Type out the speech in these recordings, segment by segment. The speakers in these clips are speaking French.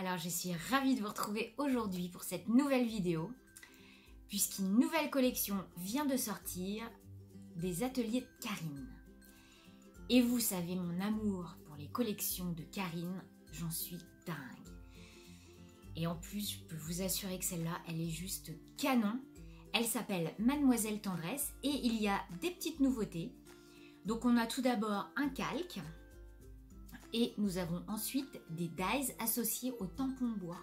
Alors je suis ravie de vous retrouver aujourd'hui pour cette nouvelle vidéo, puisqu'une nouvelle collection vient de sortir des ateliers de Karine. Et vous savez mon amour pour les collections de Karine, j'en suis dingue. Et en plus, je peux vous assurer que celle-là, elle est juste canon. Elle s'appelle Mademoiselle Tendresse et il y a des petites nouveautés. Donc on a tout d'abord un calque. Et nous avons ensuite des dies associés au tampon bois.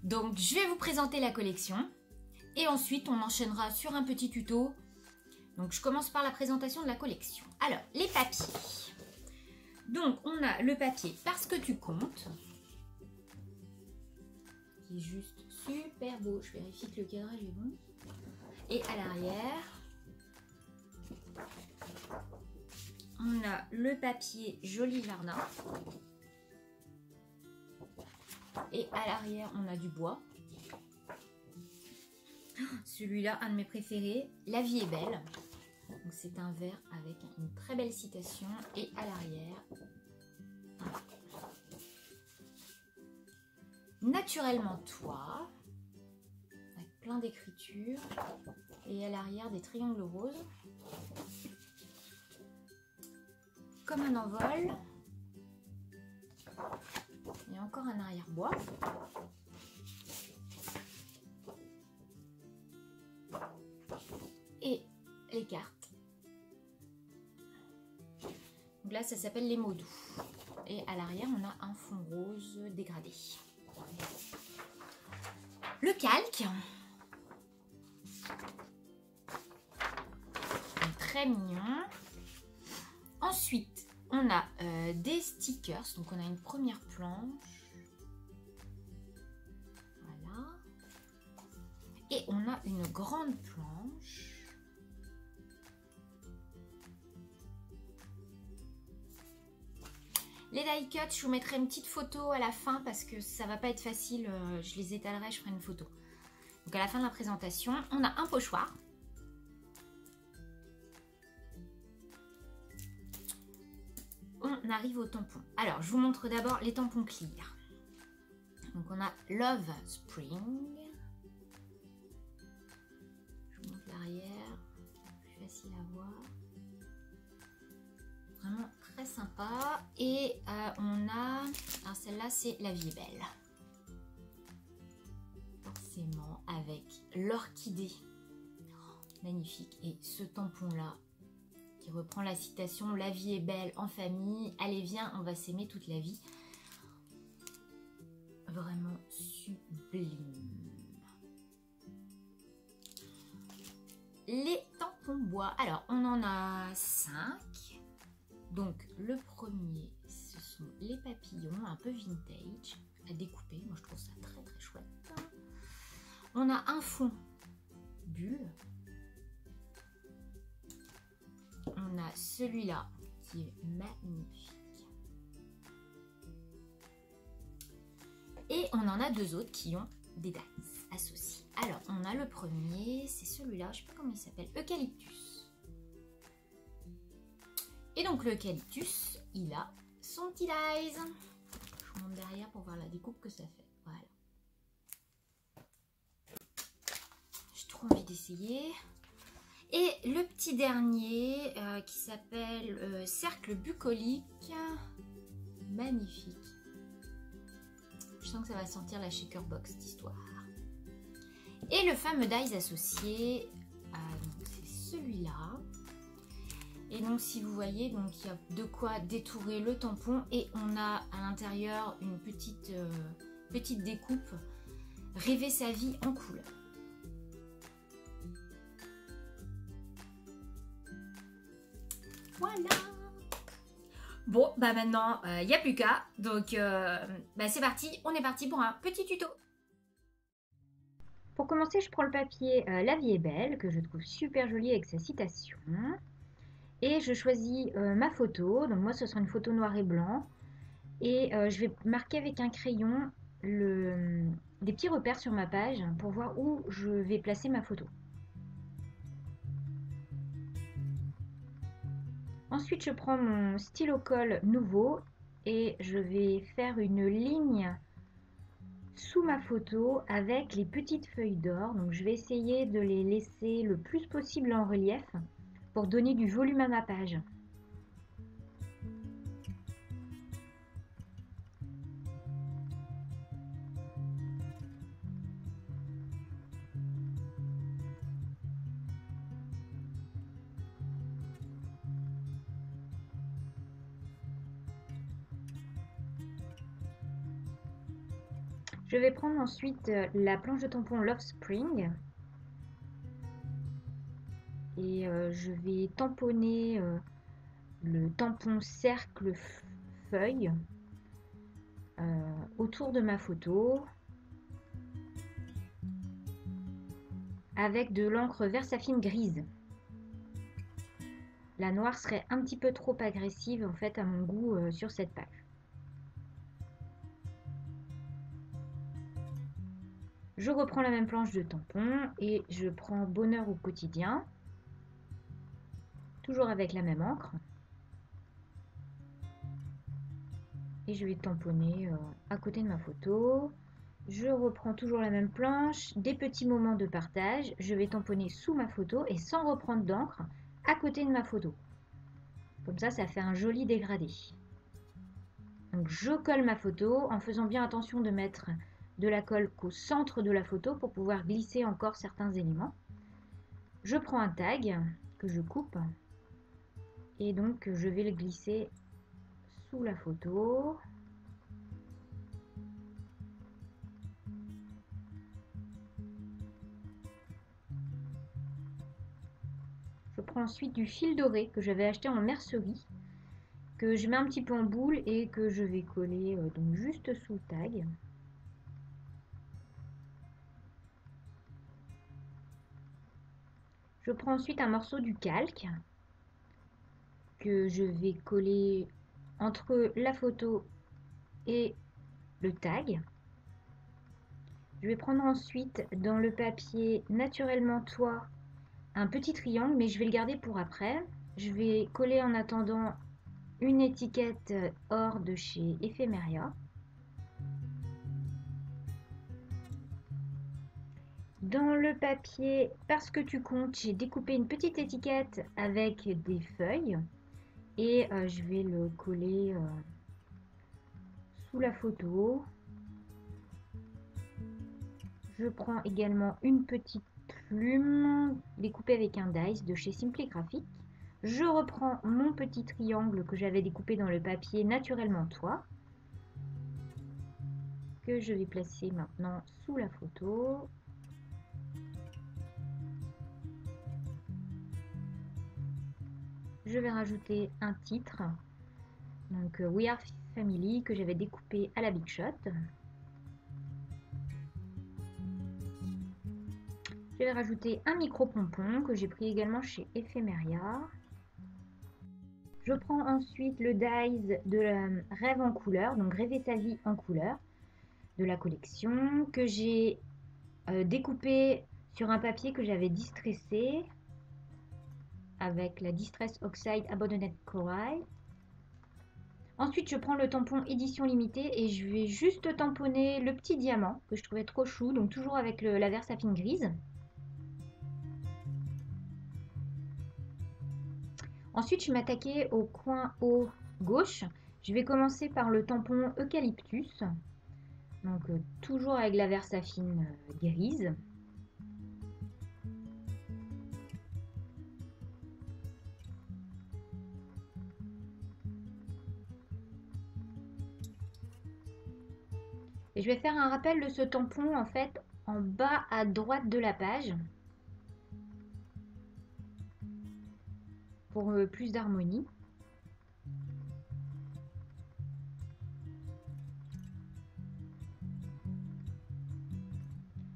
Donc je vais vous présenter la collection et ensuite on enchaînera sur un petit tuto. Donc je commence par la présentation de la collection. Alors les papiers. Donc on a le papier Parce que tu comptes, qui est juste super beau. Je vérifie que le cadrage est bon. Et à l'arrière, on a le papier Joli Jardin. Et à l'arrière, on a du bois. Celui-là, un de mes préférés. La vie est belle. C'est un verre avec une très belle citation. Et à l'arrière, Naturellement toi, avec plein d'écritures. Et à l'arrière, des triangles roses. Comme un envol. Et encore un arrière-bois. Et les cartes. Donc là, ça s'appelle les mots doux. Et à l'arrière, on a un fond rose dégradé. Le calque. Très mignon. Ensuite, on a des stickers. Donc, on a une première planche. Voilà. Et on a une grande planche. Les die cuts, je vous mettrai une petite photo à la fin parce que ça va pas être facile. Je les étalerai, je ferai une photo. Donc, à la fin de la présentation, on a un pochoir. On arrive aux tampons. Alors, je vous montre d'abord les tampons clear. Donc, on a Love Spring. Je vous montre l'arrière. Plus facile à voir. Vraiment très sympa. Et on a... Alors, celle-là, c'est La vie est belle. Forcément, avec l'orchidée. Oh, magnifique. Et ce tampon-là, qui reprend la citation « La vie est belle en famille, allez viens, on va s'aimer toute la vie ». Vraiment sublime. Les tampons bois, alors on en a 5. Donc le premier, ce sont les papillons, un peu vintage, à découper. Moi je trouve ça très très chouette. On a un fond bulle. On a celui-là qui est magnifique. Et on en a deux autres qui ont des dates associées. Alors, on a le premier, c'est celui-là, je ne sais pas comment il s'appelle, Eucalyptus. Et donc, l'eucalyptus, il a son petit dies. Je vous montre derrière pour voir la découpe que ça fait. Voilà. J'ai trop envie d'essayer. Et le petit dernier qui s'appelle Cercle bucolique. Magnifique. Je sens que ça va sentir la shaker box d'histoire. Et le fameux dies associé, c'est celui-là. Et donc si vous voyez, donc il y a de quoi détourer le tampon. Et on a à l'intérieur une petite découpe. Rêver sa vie en couleur. Voilà. Bon, bah maintenant, il n'y a plus qu'à. Donc, c'est parti. On est parti pour un petit tuto. Pour commencer, je prends le papier La vie est belle, que je trouve super joli avec sa citation. Et je choisis ma photo. Donc moi, ce sera une photo noir et blanc. Et je vais marquer avec un crayon des petits repères sur ma page pour voir où je vais placer ma photo. Ensuite, je prends mon stylo colle nouveau et je vais faire une ligne sous ma photo avec les petites feuilles d'or. Donc je vais essayer de les laisser le plus possible en relief pour donner du volume à ma page. Je vais prendre ensuite la planche de tampon Love Spring et je vais tamponner le tampon cercle feuille autour de ma photo avec de l'encre Versafine grise. La noire serait un petit peu trop agressive en fait à mon goût sur cette page. Je reprends la même planche de tampon et je prends Bonheur au quotidien, toujours avec la même encre. Et je vais tamponner à côté de ma photo. Je reprends toujours la même planche, des petits moments de partage. Je vais tamponner sous ma photo et sans reprendre d'encre à côté de ma photo. Comme ça fait un joli dégradé. Donc je colle ma photo en faisant bien attention de mettre de la colle qu'au centre de la photo pour pouvoir glisser encore certains éléments. Je prends un tag que je coupe et donc je vais le glisser sous la photo. Je prends ensuite du fil doré que j'avais acheté en mercerie, que je mets un petit peu en boule et que je vais coller donc juste sous le tag. Je prends ensuite un morceau du calque que je vais coller entre la photo et le tag. Je vais prendre ensuite dans le papier Naturellement Toi un petit triangle, mais je vais le garder pour après. Je vais coller en attendant une étiquette or de chez Ephemeria. Dans le papier Parce que tu comptes, j'ai découpé une petite étiquette avec des feuilles et je vais le coller sous la photo. Je prends également une petite plume découpée avec un dice de chez Simply Graphic. Je reprends mon petit triangle que j'avais découpé dans le papier Naturellement Toi, que je vais placer maintenant sous la photo. Je vais rajouter un titre, donc We Are Family, que j'avais découpé à la Big Shot. Je vais rajouter un micro pompon que j'ai pris également chez Ephemeria. Je prends ensuite le dies de Rêve en couleur, donc Rêver sa vie en couleur, de la collection, que j'ai découpé sur un papier que j'avais distressé avec la Distress Oxide Abandoned Corail. Ensuite, je prends le tampon édition limitée et je vais juste tamponner le petit diamant que je trouvais trop chou, donc toujours avec la Versafine grise. Ensuite, je vais m'attaquer au coin haut gauche. Je vais commencer par le tampon Eucalyptus, donc toujours avec la Versafine grise. Et je vais faire un rappel de ce tampon en fait en bas à droite de la page pour plus d'harmonie.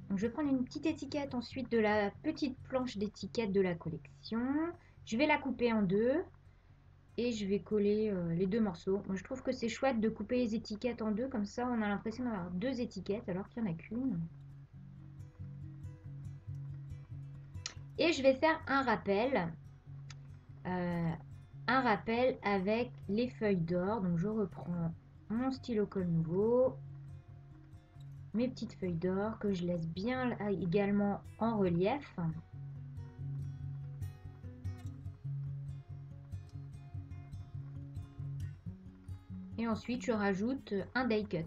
Donc je vais prendre une petite étiquette ensuite de la petite planche d'étiquette de la collection. Je vais la couper en deux et je vais coller les deux morceaux. Moi je trouve que c'est chouette de couper les étiquettes en deux, comme ça on a l'impression d'avoir deux étiquettes alors qu'il n'y en a qu'une. Et je vais faire un rappel avec les feuilles d'or. Donc je reprends mon stylo colle nouveau, mes petites feuilles d'or que je laisse bien également en relief. Et ensuite, je rajoute un die cut.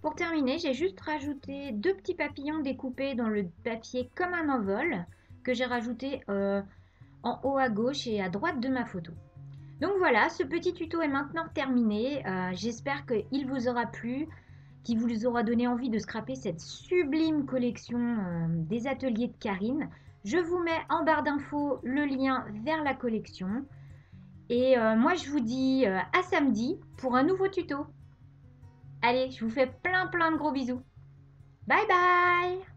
Pour terminer, j'ai juste rajouté 2 petits papillons découpés dans le papier comme un envol que j'ai rajouté en haut à gauche et à droite de ma photo. Donc voilà, ce petit tuto est maintenant terminé. J'espère qu'il vous aura plu, qu'il vous aura donné envie de scraper cette sublime collection des ateliers de Karine. Je vous mets en barre d'infos le lien vers la collection. Et moi, je vous dis à samedi pour un nouveau tuto. Allez, je vous fais plein de gros bisous. Bye bye!